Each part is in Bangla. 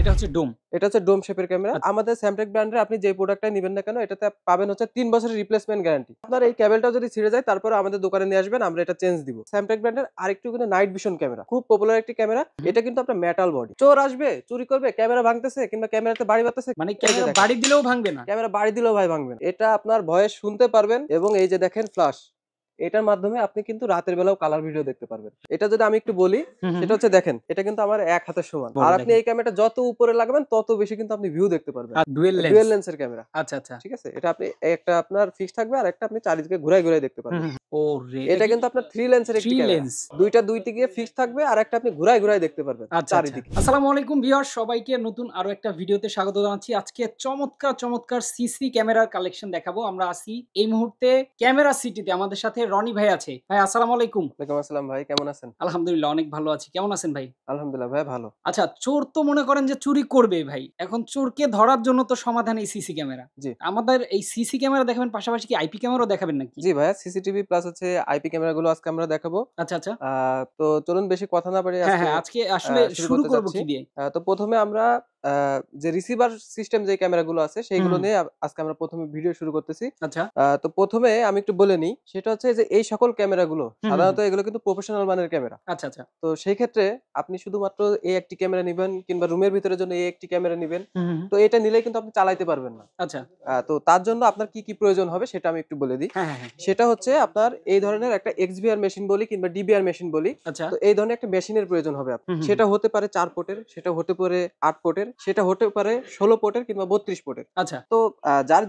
এটা হচ্ছে ডোম। এটা হচ্ছে ডোম শেপের ক্যামেরা। আমাদের স্যামটেক ব্র্যান্ডের আপনি যে প্রোডাক্টটা নিবেন না কেন এটাতে পাবেন হচ্ছে 3 বছরের রিপ্লেসমেন্ট গ্যারান্টি। আপনার এই কেবলটাও যদি ছিঁড়ে যায় তারপরে আমাদের দোকানে নিয়ে আসবেন, আমরা এটা চেঞ্জ দিব। স্যামটেক ব্র্যান্ডের আরেকটু কিন্তু নাইট ভিশন ক্যামেরা, খুব পপুলার একটি ক্যামেরা। এটা কিন্তু আপনার মেটাল বডি। চোর আসবে, চুরি করবে, ক্যামেরা ভাঙতেছে কিংবা ক্যামেরাতে বাড়ি বাড়তেছে, মানে ক্যামেরা বাড়ি দিলেও ভাঙবে না। ক্যামেরা বাড়ি দিলেও ভাই ভাঙবে না। এটা আপনার ভয়েস শুনতে পারবেন এবং এই যে দেখেন ফ্ল্যাশ, এটার মাধ্যমে আপনি কিন্তু রাতের বেলাও কালার ভিডিও দেখতে পারবেন। এটা যদি আমি একটু বলি, সেটা হচ্ছে দেখেন এটা কিন্তু আমার এক হাতের সমান। আর আপনি এই ক্যামেরাটা যত উপরে লাগাবেন তত বেশি কিন্তু আপনি ভিউ দেখতে পারবেন। ডুয়াল লেন্সের ক্যামেরা। আচ্ছা আচ্ছা, ঠিক আছে। এটা আপনি একটা আপনার ফিক্স থাকবে আর একটা আপনি চারিদিকে ঘুরাই ঘুরাই দেখতে পারবেন। ওরে এটা কিন্তু আপনার 3 লেন্সের একটি ক্যামেরা। দুইটা দুই দিকে ফিক্স থাকবে আর একটা আপনি ঘুরাই ঘুরাই দেখতে পারবেন চারিদিকে। আসসালামু আলাইকুম ভিউয়ার্স, সবাইকে নতুন আরো একটা ভিডিওতে স্বাগত জানাচ্ছি। আজকে চমৎকার সিসি ক্যামেরার কালেকশন দেখাবো। আমরা আছি এই মুহূর্তে ক্যামেরা সিটিতে, আমাদের সাথে রনি ভাই আছে। ভাই আসসালামু আলাইকুম। ওয়ালাইকুম আসসালাম ভাই, কেমন আছেন? আলহামদুলিল্লাহ অনেক ভালো আছি। কেমন আছেন ভাই? আলহামদুলিল্লাহ ভাই ভালো। আচ্ছা, চোর তো মনে করেন যে চুরি করবে ভাই। এখন চোরকে ধরার জন্য তো সমাধান এই সিসি ক্যামেরা। জি। আমাদের এই সিসি ক্যামেরা দেখাবেন, পাশাপাশি কি আইপি ক্যামেরাও দেখাবেন নাকি? জি ভাইয়া, সিসিটিভি প্লাস হচ্ছে আইপি ক্যামেরাগুলো আজকে আমরা দেখাবো। আচ্ছা আচ্ছা। তো চলুন বেশি কথা না বাড়িয়ে আজকে আসলে শুরু করব কি দিয়ে? তো প্রথমে আমরা যে রিসিভার সিস্টেম যে ক্যামেরাগুলো আছে সেইগুলো নিয়ে আজকে আমরা প্রথমে ভিডিও শুরু করতেছি। আচ্ছা। তো প্রথমে আমি একটু বলে নিই, সেটা হচ্ছে যে এই সকল ক্যামেরাগুলো সাধারণত এগুলো কিন্তু প্রফেশনাল মানের ক্যামেরা। আচ্ছা আচ্ছা। তো সেই ক্ষেত্রে আপনি শুধুমাত্র এই একটি ক্যামেরা নিবেন কিংবা রুমের ভিতরের জন্য এই একটি ক্যামেরা নিবেন, তো এটা নিলেই কিন্তু আপনি চালাইতে পারবেন না। আচ্ছা। তো তার জন্য আপনার কি প্রয়োজন হবে সেটা আমি একটু বলে দিই। সেটা হচ্ছে আপনার এই ধরনের একটা XVR মেশিন বলি কিংবা DVR মেশিন বলি। তো এই ধরনের একটা মেশিনের প্রয়োজন হবে আপনার। সেটা হতে পারে 4 পোর্টের, সেটা হতে পারে 8 পোর্টের, সেটা হতে পারে 16 পোর্টের কিংবা 32 পোর্টের। আচ্ছা। তো যার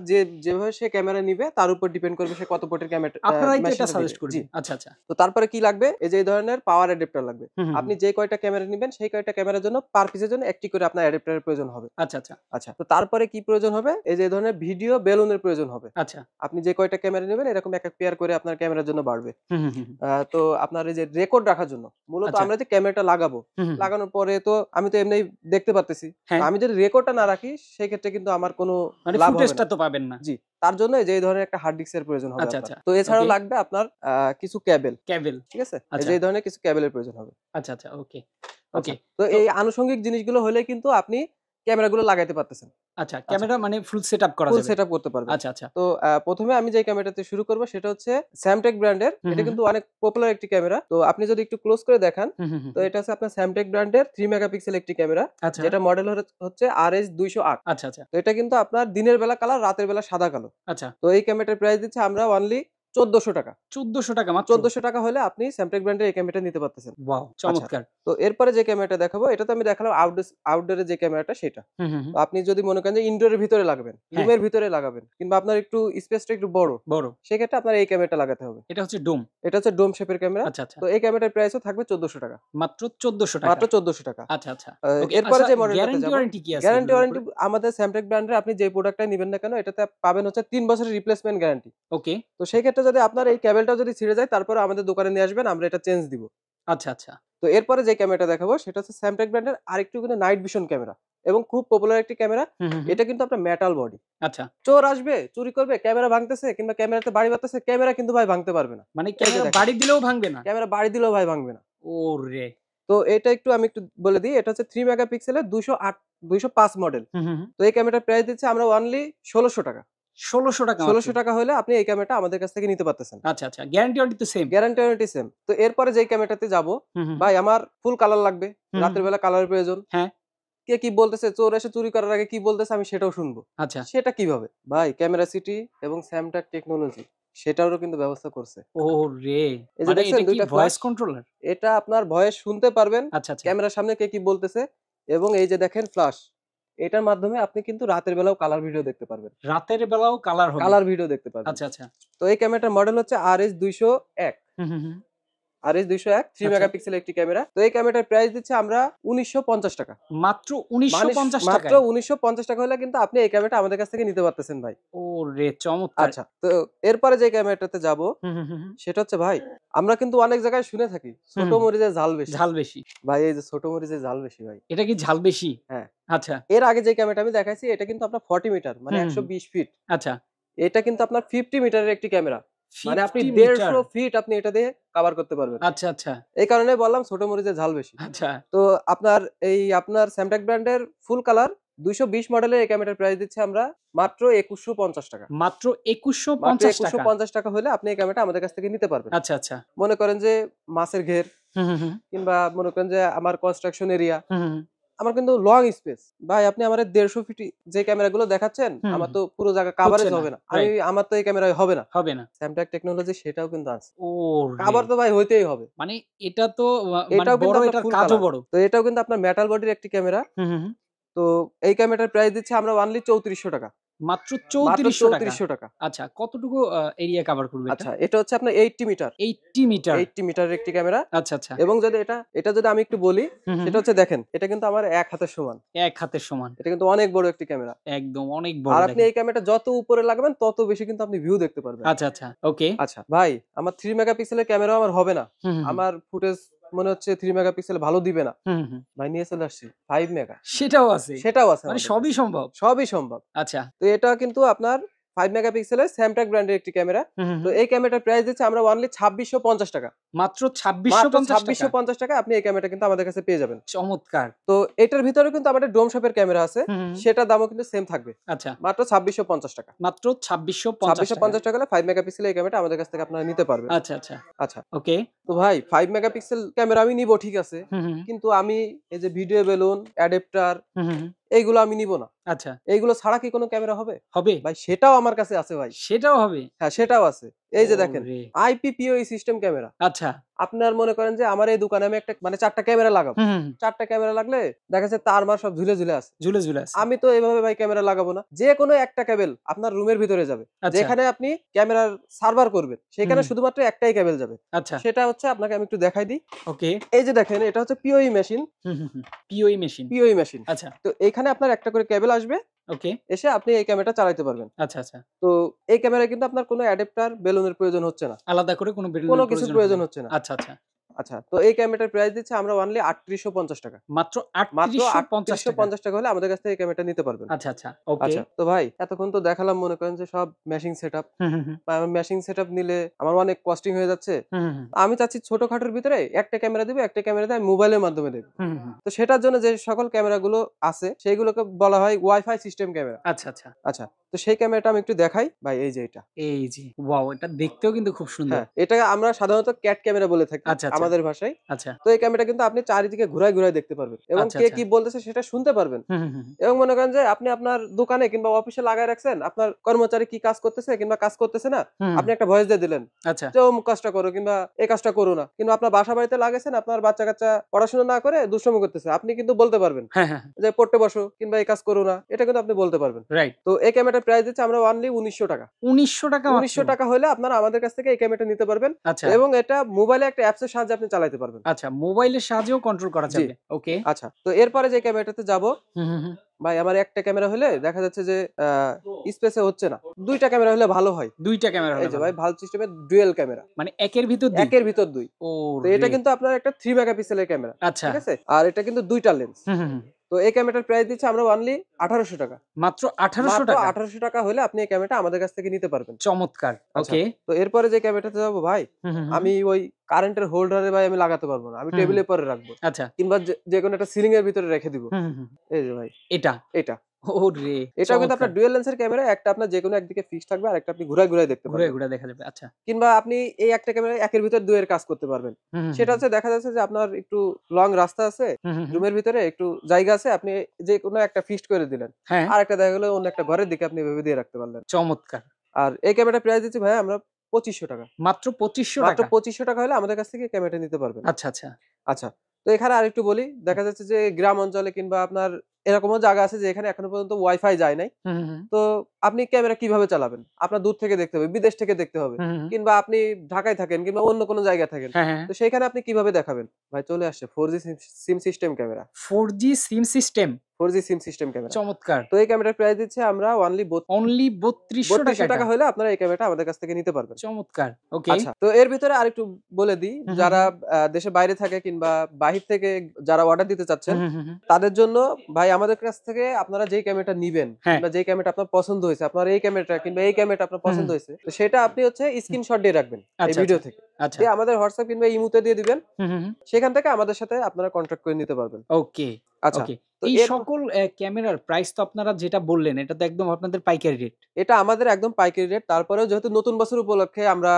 যেভাবে সে ক্যামেরা নিবে তার উপর ডিপেন্ড করবে সে কত পোর্টের ক্যামেরা আপনারাই তো এটা সাজেস্ট করবেন। আচ্ছা আচ্ছা। তো তারপরে কি লাগবে, এই যে এই ধরনের পাওয়ার অ্যাডাপ্টার লাগবে। আপনি যে কয়টা ক্যামেরা নিবেন সেই কয়টা ক্যামেরার জন্য পার পিসের জন্য একটি করে আপনার অ্যাডাপ্টারের প্রয়োজন হবে। আচ্ছা আচ্ছা। আচ্ছা, তো তারপরে কি প্রয়োজন হবে, এই যে এই ধরনের ভিডিও বেলুনের প্রয়োজন হবে। আচ্ছা। আপনি যে কয়টা ক্যামেরা নেবেন এরকম এক এক পেয়ার করে আপনার ক্যামেরার জন্য বাড়বে। তো আপনার এই যে রেকর্ড রাখার জন্য মূলত আমরা যে ক্যামেরাটা লাগাবো, লাগানোর পরে তো আমি তো এমনি দেখতে পারতেছি। আমি যদি রেকর্ডটা না রাখি সেই ক্ষেত্রে কিন্তু আমার কোনো লাভ হবে না। তো পাবেন না। জি, তার জন্য এই যে এই ধরনের একটা হার্ড ডিস্কের প্রয়োজন হবে আপনার। তো এছাড়াও লাগবে আপনার কিছু কেবল। ঠিক আছে। এই যে এই ধরনের কিছু কেবলের প্রয়োজন হবে। আচ্ছা আচ্ছা, ওকে। তো এই আনুষঙ্গিক জিনিসগুলো হলে কিন্তু আপনি ক্যামেরাগুলো লাগাইতে পারতেছেন। আচ্ছা, ক্যামেরা মানে ফুল সেটআপ করা যাবে। ফুল সেটআপ করতে পারবেন। আচ্ছা আচ্ছা। তো প্রথমে আমি যে ক্যামেরাতে শুরু করব সেটা হচ্ছে স্যামটেক ব্র্যান্ডের। এটা কিন্তু অনেক পপুলার একটি ক্যামেরা। তো আপনি যদি একটু ক্লোজ করে দেখান, তো এটা হচ্ছে আপনার স্যামটেক ব্র্যান্ডের 3 মেগাপিক্সেল একটি ক্যামেরা, যেটা মডেল হচ্ছে RS208। আচ্ছা আচ্ছা। তো এটা কিন্তু আপনার দিনের বেলা কালার, রাতের বেলা সাদা কালো। আচ্ছা। তো এই ক্যামেরাটার প্রাইস দিচ্ছে আমরা অনলি 1400 টাকা। 1400 টাকা মাত্র? 1400 টাকা হলে আপনি স্যামটেক ব্র্যান্ডের এই ক্যামেরাটা নিতে পারতেছেন। ওয়াও, চমৎকার। তো এরপরে যে ক্যামেরাটা দেখাবো, এটা তো আমি দেখালাম আউটডোরের যে ক্যামেরাটা সেটা। তো আপনি যদি মনে করেন যে ইনডোরের ভিতরে লাগাবেন, রুমের ভিতরে লাগাবেন কিংবা আপনার একটু স্পেসটা একটু বড়, সেক্ষেত্রে আপনার এই ক্যামেরাটা লাগাতে হবে। এটা হচ্ছে ডোম। এটা হচ্ছে ডোম শেপের ক্যামেরা। আচ্ছা আচ্ছা। তো এই ক্যামেরাটার প্রাইসও থাকবে 1400 টাকা। মাত্র 1400 টাকা? মাত্র 1400 টাকা। আচ্ছা আচ্ছা। এরপরে যে মডেলটাতে যাব, গ্যারান্টি ওয়ারেন্টি কি আছে? গ্যারান্টি ওয়ারেন্টি আমাদের স্যামটেক ব্র্যান্ডের আপনি যে প্রোডাক্টটা নিবেন না কেন এটাতে পাবেন হচ্ছে 3 বছরের রিপ্লেসমেন্ট গ্যারান্টি। ওকে। তো সেই ক্ষেত্রে যদি আপনার এই কেবলটাও যদি ছিঁড়ে যায় তারপরে আমাদের দোকানে নিয়ে আসবেন, আমরা এটা চেঞ্জ দিব। আচ্ছা আচ্ছা। তো এরপরে যে ক্যামেরাটা দেখাবো সেটা হচ্ছে স্যামটেক ব্র্যান্ডের আরেকটু কিন্তু নাইট ভিশন ক্যামেরা এবং খুব পপুলার একটি ক্যামেরা। এটা কিন্তু আপনার মেটাল বডি। আচ্ছা। চোর আসবে, চুরি করবে, ক্যামেরা ভাঙতেছে কিংবা ক্যামেরাতে বাড়ি বাড়তেছে, ক্যামেরা কিন্তু ভাই ভাঙতে পারবে না। মানে ক্যামেরা বাড়ি দিলেও ভাঙবে না? ক্যামেরা বাড়ি দিলেও ভাই ভাঙবে না। ওরে। তো এটা আমি একটু বলে দিই, এটা হচ্ছে 3 মেগাপিক্সেলের 205 মডেল। তো এই ক্যামেরাটার প্রাইস দিচ্ছে আমরা অনলি 1600 টাকা। 1600 টাকা? 1600 টাকা হলে আপনি এই ক্যামেরাটা আমাদের কাছ থেকে নিতে পারতেছেন। আচ্ছা আচ্ছা। গ্যারান্টি ওয়ারেন্টি তো সেম? Guarantee warranty same. তো এরপরে যে ক্যামেরাটাতে যাব, ভাই আমার ফুল কালার লাগবে, রাতের বেলা কালারের প্রয়োজন। কে কি বলতেছে, চোর এসে চুরি করার আগে কি বলতেছে আমি সেটাও শুনবো। আচ্ছা। সেটা কিভাবে? ভাই ক্যামেরা সিটি এবং স্যামটেক টেকনোলজি সেটারও কিন্তু ব্যবস্থা করছে। ওরে, এই যে দেখছেন দুইটা ভয়েস কন্ট্রোলার? এটা আপনার ভয়েস শুনতে পারবেন। আচ্ছা আচ্ছা। ক্যামেরার সামনে কে কি বলতেছে এবং এই যে দেখেন ফ্ল্যাশ, এটার মাধ্যমে আপনি কিন্তু রাতের বেলাও কালার ভিডিও দেখতে পারবেন। রাতের বেলাও কালার হবে? কালার ভিডিও দেখতে পারবেন। আচ্ছা আচ্ছা। তো এই ক্যামেরাটার মডেল হচ্ছে RS201। RS201 3 মেগাপিক্সেলের একটি ক্যামেরা। তো এই ক্যামেরাটার প্রাইস দিচ্ছে আমরা 1950 টাকা। মাত্র 1950 টাকা? মাত্র 1950 টাকা হলে কিন্তু আপনি এই ক্যামেরাটা আমাদের কাছ থেকে নিতে পারতেছেন ভাই। ওরে চমৎকার। আচ্ছা, তো এরপরে যে ক্যামেরাটাতে যাব সেটা হচ্ছে ভাই, আমরা কিন্তু অনেক জায়গায় শুনে থাকি ছোট মরিচের ঝাল বেশি। ঝাল বেশি? ভাই এই যে ছোট মরিচের ঝাল বেশি ভাই। এটা কি ঝাল বেশি? হ্যাঁ। আচ্ছা। এর আগে যে ক্যামেরাটা আমি দেখাইছি এটা কিন্তু আপনার 40 মিটার মানে 120 ফিট। আচ্ছা। এটা কিন্তু আপনার 50 মিটারের একটি ক্যামেরা। মানে আপনি 50 মিটার। 150 ফিট আপনি এটা দিয়ে কভার করতে পারবেন। আচ্ছা, আচ্ছা, এই কারণে বললাম ছোট মরিচের ঝাল বেশি। আচ্ছা। তো আপনার স্যামটাক ব্র্যান্ডের ফুল কালার 220 মডেলের এই ক্যামেরার প্রাইস দিচ্ছি আমরা মাত্র 2150 টাকা। মাত্র মাত্র 2150 টাকা। 2150 টাকা হলে আপনি এই ক্যামেরাটা আমাদের কাছ থেকে নিতে পারবেন। আচ্ছা, আচ্ছা। মনে করেন যে মাছের ঘের হুম, হুম, হুম। কিংবা মনে করেন যে আমার কনস্ট্রাকশন এরিয়া, হুম, হুম, হুম। আমার কিন্তু লং স্পেস। ভাই আপনি আমারে 150 ফিট যে ক্যামেরাগুলো দেখাচ্ছেন, হুম, আমার হুম। তো পুরো জায়গা হচ্ছে কভারেজ না। হবে না। রাইট। আমার তো এই ক্যামেরায় হবে না। হবে না। স্যামটাক টেকনোলজি সেটাও কিন্তু আছে। ওরে! কভার তো ভাই হইতেই হবে। মানে এটা তো মানে এটাও কিন্তু বড়, আপনার এটার ফুল কাজও কালার। বড়। তো এটাও কিন্তু আপনার মেটাল বডির একটি ক্যামেরা। হুম, হুম, হুম। তো এই ক্যামেরাটার প্রাইস দিচ্ছি আমরা অনলি 3400 টাকা। মাত্র মাত্র ৩৪০০ টাকা। 3400 টাকা। আচ্ছা, কতটুকু এরিয়া কভার করবে এটা? আচ্ছা, এটা হচ্ছে আপনার 80 মিটার। 80 মিটার। 80 মিটারের একটি ক্যামেরা আচ্ছা, আচ্ছা। এবং যদি এটা যদি আমি একটু বলি, হুম, হুম, সেটা হুম। হচ্ছে দেখেন, এটা কিন্তু আমার এক হাতের সমান। এক হাতের সমান। এটা কিন্তু অনেক বড় একটি ক্যামেরা। একদম অনেক বড় আর আপনি দেখেন। এই ক্যামেরাটা যত উপরে লাগাবেন তত বেশি কিন্তু আপনি ভিউ দেখতে পারবেন। আচ্ছা, আচ্ছা। ওকে। আচ্ছা, ভাই আমার 3 মেগাপিক্সেলের ক্যামেরাও আমার হবে না। হুম, হুম, হুম। আমার ফুটেজ মনে হচ্ছে 3 মেগাপিক্সেল ভালো দিবে না। হুম, হুম, হুম। ভাই নিয়ে চলে আসছি 5 মেগা। সেটাও আছে। সেটাও আছে মানে আমাদের সবই কাছে। সম্ভব। সবই সম্ভব। আচ্ছা। তো এটা কিন্তু আপনার 5 মেগাপিক্সেলের Samtag ব্র্যান্ডের একটি ক্যামেরা। হুম, হুম, তো হুম। এই ক্যামেরাটার প্রাইস দিচ্ছি আমরা অনলি 2650 টাকা। মাত্র মাত্র ২৬৫০ টাকা। 2650 টাকায় আপনি এই ক্যামেরাটা কিন্তু আমাদের কাছে পেয়ে যাবেন। চমৎকার। তো এটার ভিতরে কিন্তু আমাদের ডোম শপের ক্যামেরা আছে। হুম, হুম, হুম। সেটার দামও কিন্তু সেম থাকবে। আচ্ছা। মাত্র 2650 টাকা। মাত্র ২৬৫০ টাকা। 2650 টাকা হলে 5 মেগাপিক্সেলের এই ক্যামেরাটা আমাদের কাছ থেকে আপনারা নিতে পারবেন। আচ্ছা, আচ্ছা। আচ্ছা। ওকে। তো ভাই 5 মেগাপিক্সেল ক্যামেরা আমি নিবো ঠিক আছে। হুম, হুম, হুম। কিন্তু আমি এই যে ভিডিও বেলুন, অ্যাডাপ্টার হুম, হুম, হুম। এইগুলো আমি নিবো না। আচ্ছা। এইগুলো ছাড়া কি কোনো ক্যামেরা হবে? হবে? ভাই সেটাও আমার কাছে আছে ভাই। সেটাও হবে? হ্যাঁ, সেটাও আছে। এই যে দেখেন ওরে! IPPOE system camera. আচ্ছা। আপনার মনে করেন যে আমার এই দোকানে আমি একটা মানে ৪ টা ক্যামেরা লাগাবো। হুম, হুম, হুম। ৪ টা ক্যামেরা লাগলে দেখা যাচ্ছে তার মার সব ঝুলে, ঝুলে আছে। ঝুলে, ঝুলে আছে। আমি তো এভাবে ভাই ক্যামেরা লাগাবো না। যেকোনো একটা কেবল আপনার রুমের ভিতরে যাবে। আচ্ছা। যেখানে আপনি ক্যামেরার সার্ভার করবেন, সেখানে হুম। শুধুমাত্র একটাই কেবল যাবে। আচ্ছা। সেটা হচ্ছে আপনাকে আমি একটু দেখাই দিই। ওকে। এই যে দেখেন এটা হচ্ছে POE মেশিন, হুম, হুম, হুম। পিওই মেশিন। POE machine. আচ্ছা। তো এখানে আপনার একটা করে কেবল আসবে। ওকে। এসে আপনি এই ক্যামেরাটা চালাতে পারবেন। আচ্ছা, আচ্ছা। তো এই ক্যামেরায় কিন্তু আপনার কোনো অ্যাডাপ্টার, বেলুনের প্রয়োজন হচ্ছে না। আলাদা করে কোনো কোনো বেলুনের কিছুর প্রয়োজন হবে প্রয়োজন না। হচ্ছে না। আচ্ছা, আচ্ছা। আচ্ছা, তো এই ক্যামেরাটার প্রাইস দিচ্ছি আমরা অনলি ৩৮৫০ টাকা। মাত্র মাত্র ৩৮৫০ টাকা। ৩৮৫০ টাকা হলে আমাদের কাছ থেকে এই ক্যামেরাটা নিতে পারবেন। আচ্ছা, আচ্ছা। ওকে। আচ্ছা, তো ভাই এতক্ষণ তো দেখালাম মনে করেন যে সব মেশিং সেটআপ। হুম, হুম, হুম। মেশিং সেটআপ নিলে আমার অনেক কস্টিং হয়ে যাচ্ছে। হুম, হুম, হুম। আমি চাচ্ছি ছোটখাটোর ভিতরে একটা ক্যামেরা দিবো, একটা ক্যামেরা দিয়ে আমি মোবাইলের মাধ্যমে দেখব। হুম, হুম, হুম। তো সেটার জন্য যে সকল ক্যামেরাগুলো আছে সেগুলোকে বলা হয় ওয়াইফাই সিস্টেম ক্যামেরা। আচ্ছা, আচ্ছা। আচ্ছা, তো সেই ক্যামেরাটা আমি একটু দেখাই। ভাই এই যে এটা। এই যে ওয়াও! এটা দেখতেও কিন্তু খুব সুন্দর। হ্যাঁ, এটাকে আমরা সাধারণত ক্যাট ক্যামেরা বলে থাকি আচ্ছা, আচ্ছা। আমাদের ভাষায়। আচ্ছা। তো এই ক্যামেরাটা কিন্তু আপনি চারিদিকে ঘুরায়, ঘুরায় দেখতে পারবেন এবং আচ্ছা, কে আচ্ছা। কি বলতেছে সেটা শুনতে পারবেন। হুম, হুম, হুম। এবং মনে করেন যে আপনি আপনার দোকানে কিংবা অফিসে লাগায় রাখছেন, আপনার কর্মচারী কি কাজ করতেছে কিংবা কাজ করতেছে না, হুম। আপনি একটা ভয়েস দিয়ে দিলেন আচ্ছা। যে অমুক কাজটা করো কিংবা এই কাজটা করো না। কিংবা আপনার বাসা বাড়িতে লাগাইছেন, আপনার বাচ্চা-কাচ্চা পড়াশোনা না করে দুষ্টামি করতেছে। আপনি কিন্তু বলতে পারবেন হ্যাঁ, হ্যাঁ, হ্যাঁ। যে পড়তে বসো কিংবা এই কাজ করো না। এটা কিন্তু আপনি বলতে পারবেন। রাইট। তো এই ক্যামেরাটার প্রাইস দিচ্ছি আমরা অনলি ৳১৯০০ টাকা। ৳১৯০০ মাত্র। ৳১৯০০ টাকা হলে আপনারা আমাদের কাছ থেকে এই ক্যামেরাটা নিতে পারবেন আচ্ছা, এবং এটা মোবাইলে একটা অ্যাপস এর সাহায্যে আপনি চালাতে পারবেন। আচ্ছা। মোবাইলের সাহায্যেও কন্ট্রোল করা জি। যাবে। ওকে। আচ্ছা। তো এরপরে যে ক্যামেরাটাতে যাবো, হুম, হুম, হুম। ভাই আমার একটা ক্যামেরা হলে দেখা যাচ্ছে যে স্পেসে হচ্ছে না। ২ টা ক্যামেরা হলে ভালো হয়। ২ টা ক্যামেরা এই হলে যে ভালো ভাই হয়। ভালভ সিস্টেমের ডুয়াল ক্যামেরা। মানে একের ভিতর ২? একের ভিতর ২। তো এটা ওরে! কিন্তু আপনার একটা 3 মেগাপিক্সেলের ক্যামেরা। আচ্ছা। ঠিক আছে? আর এটা কিন্তু ২ টা লেন্স। হুম, হুম, হুম। তো এই ক্যামেরাটার প্রাইস দিচ্ছি আমরা অনলি ৳১৮০০ টাকা। মাত্র ৳১৮০০ মাত্র টাকা? ৳১৮০০ টাকা হলে আপনি এই ক্যামেরাটা আমাদের কাছ থেকে নিতে পারবেন। চমৎকার! আচ্ছা। ওকে। তো এরপরে যে ক্যামেরাটাতে যাবো ভাই, হুম, হুম, হুম, হুম। আমি ওই কারেন্টের হোল্ডারে ভাই আমি লাগাতে পারব না। আমি হুম, হুম। টেবিলের পরে রাখবো। আচ্ছা। কিংবা যেকোনো একটা সিলিং এর ভিতরে রেখে দিব। হুম, হুম, হুম। এই যে ভাই এটা? এটা। ওরে! এটাও কিন্তু চমৎকার! আপনার ডুয়াল লেন্সের ক্যামেরা। একটা আপনার যেকোনো একদিকে ফিক্সড থাকবে, আরেকটা আপনি ঘুরায়, ঘুরায় দেখতে ঘুরে, পারবেন। ঘুরে দেখা যাবে। আচ্ছা। কিংবা আপনি এই একটা ক্যামেরায় একের ভিতর ২ এর কাজ করতে পারবেন। হুম, হুম, সেটা হুম, হচ্ছে দেখা যাচ্ছে যে আপনার একটু লং রাস্তা আছে, হুম, হুম, হুম। রুমের ভিতরে একটু জায়গা আছে, আপনি যেকোনো একটা ফিক্সড করে দিলেন। হ্যাঁ, আরেকটা দেখা গেল অন্য একটা ঘরের দিকে আপনি এভাবে দিয়ে রাখতে পারলেন। চমৎকার! আর এই ক্যামেরাটার প্রাইস দিচ্ছি ভাইয়া আমরা ৳২৫০০ টাকা। মাত্র ৳২৫০০ মাত্র টাকা? ৳২৫০০ টাকা হলে আমাদের কাছ থেকে ক্যামেরাটা নিতে পারবেন। আচ্ছা, আচ্ছা। আচ্ছা। তো এখানে আরেকটু বলি, দেখা যাচ্ছে যে গ্রাম অঞ্চলে কিংবা আপনার এরকমও জায়গা আছে যে এখানে এখনো পর্যন্ত ওয়াইফাই যায় নাই। হুম, হুম, হুম। তো আপনি ক্যামেরা কিভাবে চালাবেন? আপনার দূর থেকে দেখতে হবে, বিদেশ থেকে দেখতে হবে। হুম, হুম, হুম। কিংবা আপনি ঢাকায় থাকেন কিংবা অন্য কোনো জায়গায় থাকেন। হ্যাঁ, হ্যাঁ, হ্যাঁ। তো সেইখানে আপনি কিভাবে দেখাবেন? ভাই চলে আসছে 4G সিম সিস্টেম ক্যামেরা। 4G সিম সিস্টেম? 4G সিম সিস্টেম ক্যামেরা। চমৎকার। তো এই ক্যামেরার প্রাইস দিচ্ছি আমরা অনলি অনলি 3200 3200 টাকা টাকা হলে আপনারা এই ক্যামেরাটা আমাদের কাছ থেকে নিতে পারবেন। চমৎকার। ওকে। আচ্ছা, তো এর ভিতরে আরেকটু বলে দিই, হুম, হুম, যারা হুম। দেশের বাইরে থাকে কিংবা বাহির থেকে যারা অর্ডার দিতে চাচ্ছেন, হুম, হুম, হুম, হুম। তাদের জন্য ভাই আমাদের কাছ থেকে আপনারা যেই ক্যামেরাটা নিবেন হ্যাঁ। কিংবা যেই ক্যামেরাটা আপনার পছন্দ হয়েছে, আপনার এই ক্যামেরাটা কিংবা এই ক্যামেরাটা আপনার হুম, পছন্দ হুম। হয়েছে, তো সেটা আপনি হচ্ছে স্ক্রিনশট দিয়ে রাখবেন এই আচ্ছা, ভিডিও আচ্ছা, থেকে। আচ্ছা। দিয়ে আমাদের WhatsApp কিংবা ইমোতে দিয়ে দিবেন। হুম, হুম, হুম। সেখান থেকে আমাদের সাথে আপনারা কন্ট্যাক্ট করে নিতে পারবেন। ওকে, আচ্ছা, ওকে। তো এই এরপর সকল ক্যামেরার প্রাইস তো আপনারা যেটা বললেন, এটা তো একদম আপনাদের পাইকারি রেট। এটা আমাদের একদম পাইকারি রেট। তারপরেও যেহেতু নতুন বছর উপলক্ষে আমরা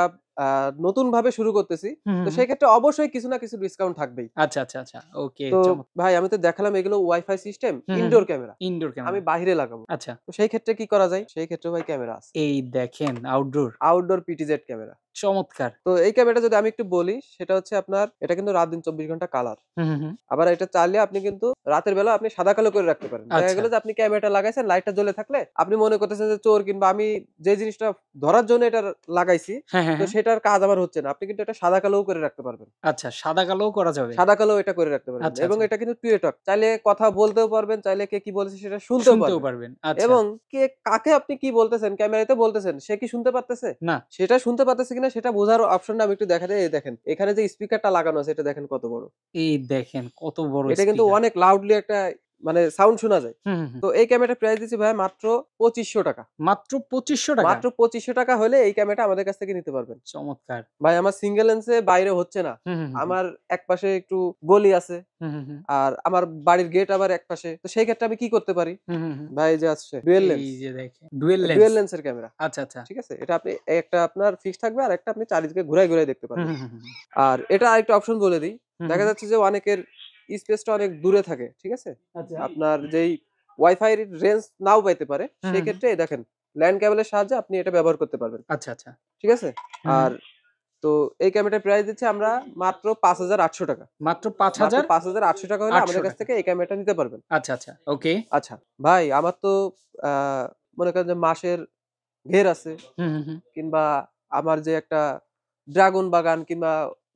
নতুনভাবে শুরু করতেছি, হুম, হুম, তো হুম। সেক্ষেত্রে অবশ্যই কিছু না কিছু ডিসকাউন্ট থাকবেই। আচ্ছা, আচ্ছা, আচ্ছা। ওকে, তো চমৎকার। ভাই আমি তো দেখালাম এগুলো ওয়াইফাই সিস্টেম, হুম, হুম, ইনডোর হুম। ক্যামেরা। ইনডোর আমি ক্যামেরা। বাহিরে লাগাবো। আচ্ছা। তো সেই ক্ষেত্রে কি করা যায়? সেই ক্ষেত্রে ভাই ক্যামেরা আছে। এই দেখেন আউটডোর। Outdoor PTZ camera. চমৎকার। তো এই ক্যামেরাটা যদি আমি একটু বলি, সেটা হচ্ছে আপনার এটা কিন্তু রাত দিন 24 ঘন্টা কালার। হুম, হুম, হুম। আবার এটা চাইলে আপনি কিন্তু রাতের বেলা আপনি সাদা কালো করে রাখতে পারেন। দেখা আচ্ছা, গেল যে আপনি ক্যামেরাটা লাগাইছেন, লাইটটা জ্বলে থাকলে আপনি মনে করতেছেন যে চোর কিংবা আমি যে জিনিসটা ধরার জন্য এটা লাগাইছি, হ্যাঁ, হ্যাঁ, তো হ্যাঁ। সেটার কাজ আমার হচ্ছে না। আপনি কিন্তু এটা সাদা কালোও করে রাখতে পারবেন। আচ্ছা, সাদা কালোও করা যাবে। সাদা কালো এটা করে রাখতে পারবেন আচ্ছা, এবং আচ্ছা। এটা কিন্তু টু টক। চাইলে কথা বলতেও পারবেন, চাইলে কে কি বলছে সেটা শুনতেও শুনতেও পারবেন। পারবেন। আচ্ছা। এবং কে কাকে আপনি কি বলতেছেন, ক্যামেরাতে বলতেছেন, সে কি শুনতে পারতেছে? না। সেটা শুনতে পারতেছে কিনা সেটা বোঝার অপশনটা আমি একটু দেখাই দেই। এই দেখেন, এখানে যে স্পিকারটা লাগানো আছে এটা দেখেন কত বড়। এই দেখেন কত বড় এটা কিন্তু স্পিকার। অনেক লাউডলি একটা মানে সাউন্ড শোনা যায়। হুম, হুম, হুম। তো এই ক্যামেরাটার প্রাইস দিচ্ছি ভাই মাত্র ৳২৫০০। মাত্র ৳২৫০০? মাত্র ৳২৫০০ হলে এই ক্যামেরাটা আমাদের কাছ থেকে নিতে পারবেন। চমৎকার। ভাই আমার সিঙ্গেল লেন্সে বাইরে হচ্ছে না। হুম, হুম, হুম, হুম। আমার একপাশে একটু গলি আছে। হুম, হুম, হুম। আর আমার বাড়ির গেট আবার একপাশে। তো সেই ক্ষেত্রে আমি কি করতে পারি? হুম, হুম, হুম। ভাই এই যে আসছে ডুয়াল এই লেন্স। যে দেখেন ডুয়াল লেন্স। ডুয়াল লেন্সের ক্যামেরা। আচ্ছা, আচ্ছা। ঠিক আছে? এটা আপনি একটা আপনার ফিক্সড থাকবে আর একটা আপনি চারিদিকে ঘুরায়, ঘুরায় দেখতে হুম, পারবেন। হুম, হুম, হুম। আর এটা আরেকটা অপশন বলে দিই। হুম, দেখা হুম। যাচ্ছে যে অনেকের স্পেসটা অনেক দূরে থাকে। ঠিক আছে? আচ্ছা। আপনার যেই ওয়াইফাই এর রেঞ্জ নাও পাইতে পারে, হুম, হুম, হুম। সেক্ষেত্রে এই দেখেন ল্যান্ড কেবলের সাহায্যে আপনি এটা ব্যবহার করতে পারবেন। আচ্ছা, আচ্ছা। ঠিক আছে? হুম, হুম। আর তো এই ক্যামেরাটার প্রাইস দিচ্ছি আমরা মাত্র ৳৫,৮০০। মাত্র মাত্র ৫,৮০০ ৳৫,৮০০ হলে আমাদের কাছ টাকা। থেকে এই ক্যামেরাটা নিতে পারবেন। আচ্ছা, আচ্ছা। ওকে। আচ্ছা, ভাই আমার তো আ মনে করেন যে মাসের ঘের আছে হুম, হুম, হুম। কিংবা আমার যে একটা ড্রাগন বাগান কিংবা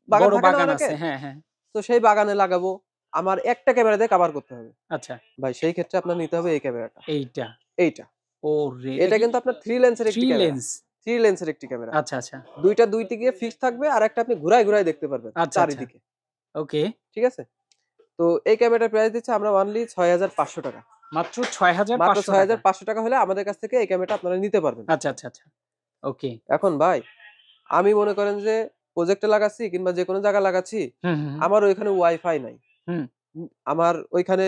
বাগান বড় থাকে না বাগান আছে। অনেকের? হ্যাঁ, হ্যাঁ। তো সেই বাগানে লাগাবো। আমার একটা ক্যামেরা দিয়ে কভার করতে হবে। আচ্ছা। ভাই সেই ক্ষেত্রে আপনার নিতে হবে এই ক্যামেরাটা। এইটা। এইটা। ওরে! এটা এটা কি কিন্তু আপনার 3 লেন্সের 3 একটি ক্যামেরা। লেন্স? 3 লেন্সের একটি ক্যামেরা। আচ্ছা, আচ্ছা। ২ টা ২ দিকে ফিক্সড থাকবে, আরেকটা আপনি ঘুরায়, ঘুরায় দেখতে পারবেন আচ্ছা, আচ্ছা। চারিদিকে। ওকে। ঠিক আছে? তো এই ক্যামেরাটার প্রাইস দিচ্ছি আমরা অনলি ৳৬,৫০০। মাত্র মাত্র ৳৬,৫০০ ৳৬,৫০০ হলে আমাদের কাছ থেকে এই ক্যামেরাটা আপনারা নিতে পারবেন। আচ্ছা, আচ্ছা, আচ্ছা। ওকে। এখন ভাই আমি মনে করেন যে প্রজেক্টে লাগাচ্ছি কিংবা যেকোনো জায়গায় লাগাচ্ছি, হুম, হুম, হুম। আমার ওইখানে ওয়াইফাই নাই। হুম। আমার ওইখানে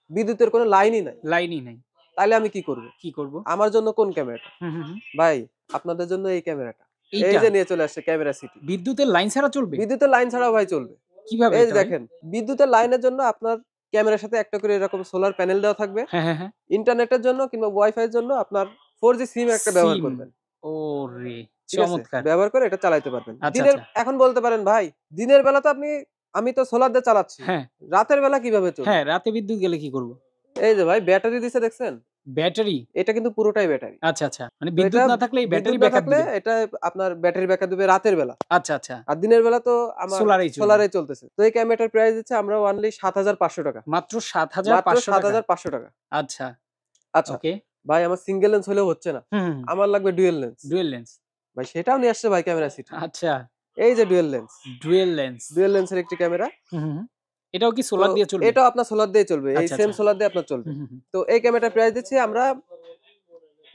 বিদ্যুতের কোনো লাইনই নাই। লাইনই নাই। তাইলে আমি কি করব? কি করব? আমার জন্য কোন ক্যামেরাটা? হুম, হুম, হুম। ভাই আপনাদের জন্য এই ক্যামেরাটা। এই এইটা যে নিয়ে চলে আসছে ক্যামেরা সিটি। বিদ্যুতের লাইন ছাড়া চলবে? বিদ্যুতের লাইন ছাড়াও ভাই চলবে। কিভাবে এই যে এটা ভাই? দেখেন, বিদ্যুতের লাইনের জন্য আপনার ক্যামেরার সাথে একটা করে এরকম সোলার প্যানেল দেওয়া থাকবে। হ্যাঁ, হ্যাঁ, হ্যাঁ। ইন্টারনেটের জন্য কিংবা ওয়াইফাই এর জন্য আপনার 4G সিম একটা ব্যবহার সিম। করবেন। ওরে! ঠিক আছে? চমৎকার। ব্যবহার করে এটা চালাইতে পারবেন। আচ্ছা, আচ্ছা। এখন বলতে পারেন ভাই, দিনের বেলা তো আমি তো সোলার দিয়ে চালাচ্ছি। হ্যাঁ, রাতের বেলা কিভাবে চলবে? হ্যাঁ, রাতে বিদ্যুৎ গেলে কি করব? এই যে ভাই ব্যাটারি দিছে দেখছেন? ব্যাটারি? এটা কিন্তু পুরোটাই ব্যাটারি। আচ্ছা, আচ্ছা। মানে তো এটা বিদ্যুৎ না থাকলে এই বিদ্যুৎ ব্যাটারি না ব্যাকআপ থাকলে দিবে। এটা আপনার ব্যাটারি ব্যাকআপ দিবে রাতের বেলা। আচ্ছা, আচ্ছা। আর দিনের বেলা তো আমার সোলারেই চলবে। সোলারে চলতেছে। তো এই ক্যামেরাটার প্রাইস দিচ্ছি আমরা অনলি ৳৭,৫০০। মাত্র মাত্র ৳৭,৫০০। ৳৭,৫০০। আচ্ছা, আচ্ছা, ওকে। ভাই আমার সিঙ্গেল লেন্স হলেও হচ্ছে না। হুম, হুম, হুম। আমার লাগবে ডুয়াল লেন্স। Dual lens. ভাই সেটাও নিয়ে আসছে ভাই ক্যামেরা সিটি। আচ্ছা, এই যে dual lens. Dual lens. Dual লেন্সের একটি ক্যামেরা। হুম, হুম, হুম। এটাও কি তো সোলার দিয়ে চলবে? এটাও আপনার সোলার দিয়ে চলবে। এই আচ্ছা, সেম আচ্ছা। সোলার দিয়ে আপনার চলবে। হুম, হুম, হুম। তো এই ক্যামেরাটার প্রাইস দিচ্ছি আমরা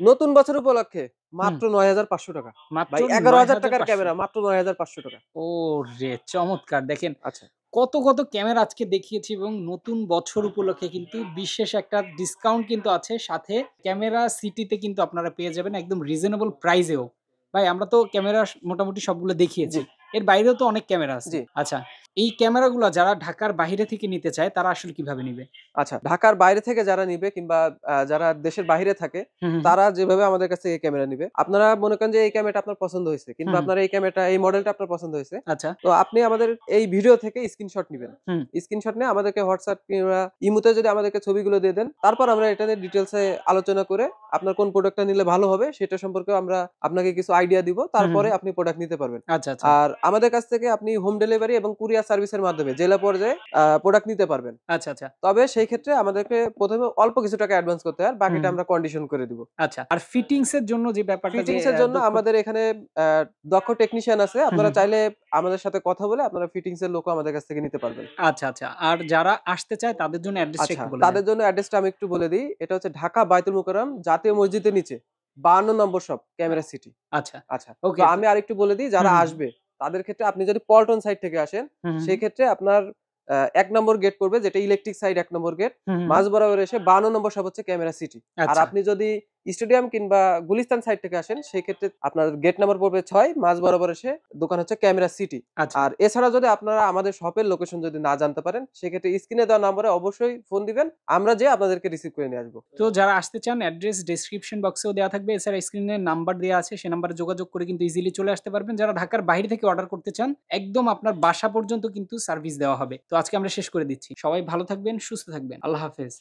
নতুন বছর উপলক্ষে হুম। মাত্র ৳৯,৫০০। মাত্র ভাই ৳১১,০০০ র ৳৯,৫০০। ক্যামেরা মাত্র ৳৯,৫০০। ওরে! চমৎকার। দেখেন আচ্ছা, কত, কত ক্যামেরা আজকে দেখিয়েছি এবং নতুন বছর উপলক্ষে কিন্তু বিশেষ একটা ডিসকাউন্ট কিন্তু আছে। সাথে ক্যামেরা সিটিতে কিন্তু আপনারা পেয়ে যাবেন একদম রিজনেবল প্রাইসেও। ভাই আমরা তো ক্যামেরা মোটামুটি সবগুলো দেখিয়েছি। জি, এর বাইরেও তো অনেক ক্যামেরা আছে। জি। আচ্ছা, এই ক্যামেরাগুলা যারা ঢাকার বাহিরে থেকে নিতে চায় তারা আসলে কিভাবে নিবে? আচ্ছা, ঢাকার বাইরে থেকে যারা নিবে কিংবা যারা দেশের বাহিরে থাকে, হুম, হুম, হুম। তারা যেভাবে আমাদের কাছ থেকে ক্যামেরা নিবে, আপনারা মনে করেন যে এই ক্যামেরাটা আপনার পছন্দ হইছে হুম, কিংবা হুম। আপনার এই ক্যামেরাটা এই মডেলটা আপনার পছন্দ হইছে। আচ্ছা। তো আপনি আমাদের এই ভিডিও থেকে স্ক্রিনশট নিবেন। হুম। স্ক্রিনশট নিয়ে আমাদেরকে WhatsApp কিংবা ইমোতে যদি আমাদেরকে ছবিগুলো দিয়ে দেন, তারপর আমরা এটা নিয়ে ডিটেইলস এ আলোচনা করে আপনার কোন প্রোডাক্টটা নিলে ভালো হবে সেটা সম্পর্কেও আমরা আপনাকে কিছু আইডিয়া দিব। হুম, হুম, তারপরে হুম। আপনি প্রোডাক্ট নিতে পারবেন। আচ্ছা, আচ্ছা। আর আমাদের কাছ থেকে আপনি হোম ডেলিভারি এবং কুরিয়ার সার্ভিসের মাধ্যমে জেলা পর্যায়ে প্রোডাক্ট নিতে পারবেন। আচ্ছা, আচ্ছা। তবে সেই ক্ষেত্রে আমাদেরকে ১ম এ অল্প কিছু টাকা অ্যাডভান্স করতে হয়। আর বাকিটা হুম। আমরা কন্ডিশন করে দিব। আচ্ছা। আর ফিটিংস এর জন্য যে ব্যাপারটা যে ফিটিংস এর জন্য দক্ষ আমাদের এখানে আ দক্ষ টেকনিশিয়ান আছে। হুম, আপনারা হুম। চাইলে আমাদের সাথে কথা বলে আপনারা ফিটিংস এর লোকও আমাদের কাছ থেকে নিতে পারবেন। আচ্ছা, আচ্ছা। আর যারা আসতে চায় তাদের জন্য অ্যাড্রেসটা আচ্ছা, একটু বলে দেন। তাদের জন্য অ্যাড্রেসটা আমি একটু বলে দিই। এটা হচ্ছে ঢাকা বায়তুল মোকাররম জাতীয় মসজিদের নিচে ৫২ নম্বর শপ আ ক্যামেরা সিটি। আচ্ছা। আচ্ছা। তো ওকে। আমি আরেকটু বলে দিই হুম, যারা হুম, হুম। আসবে তাদের ক্ষেত্রে আপনি যদি পল্টন সাইড থেকে আসেন, হুম, হুম, হুম। সেক্ষেত্রে আপনার ১ নম্বর গেট পড়বে যেটা ইলেকট্রিক সাইড ১ নম্বর গেট। হুম, হুম, হুম। মাঝ বরাবর এসে ৫২ নম্বর শপ হচ্ছে ক্যামেরা সিটি। আর আচ্ছা, আপনি যদি স্টেডিয়াম কিংবা গুলিস্তান সাইড থেকে আসেন সেক্ষেত্রে আপনার গেট নাম্বার পড়বে ৬ মাঝ বরাবর এসে দোকান হচ্ছে ক্যামেরা সিটি। আচ্ছা। আর এছাড়া যদি আপনারা আমাদের শপের লোকেশন যদি না জানতে পারেন সেক্ষেত্রে স্ক্রিনে দেওয়া নম্বরে অবশ্যই ফোন দিবেন। আমরা যেয়ে আপনাদেরকে রিসিভ করে নিয়ে আসবো। তো যারা আসতে চান অ্যাড্রেস ডেসক্রিপশন বক্সেও দেওয়া থাকবে। এছাড়া স্ক্রিনে নাম্বার দেয়া আছে। সে নাম্বারে যোগাযোগ করে কিন্তু ইজিলি চলে আসতে পারবেন। যারা ঢাকার বাইরে থেকে অর্ডার করতে চান, একদম আপনার বাসা পর্যন্ত কিন্তু সার্ভিস দেওয়া হবে। তো আজকে আমরা শেষ করে দিচ্ছি। সবাই ভালো থাকবেন, সুস্থ থাকবেন। আল্লাহ হাফেজ।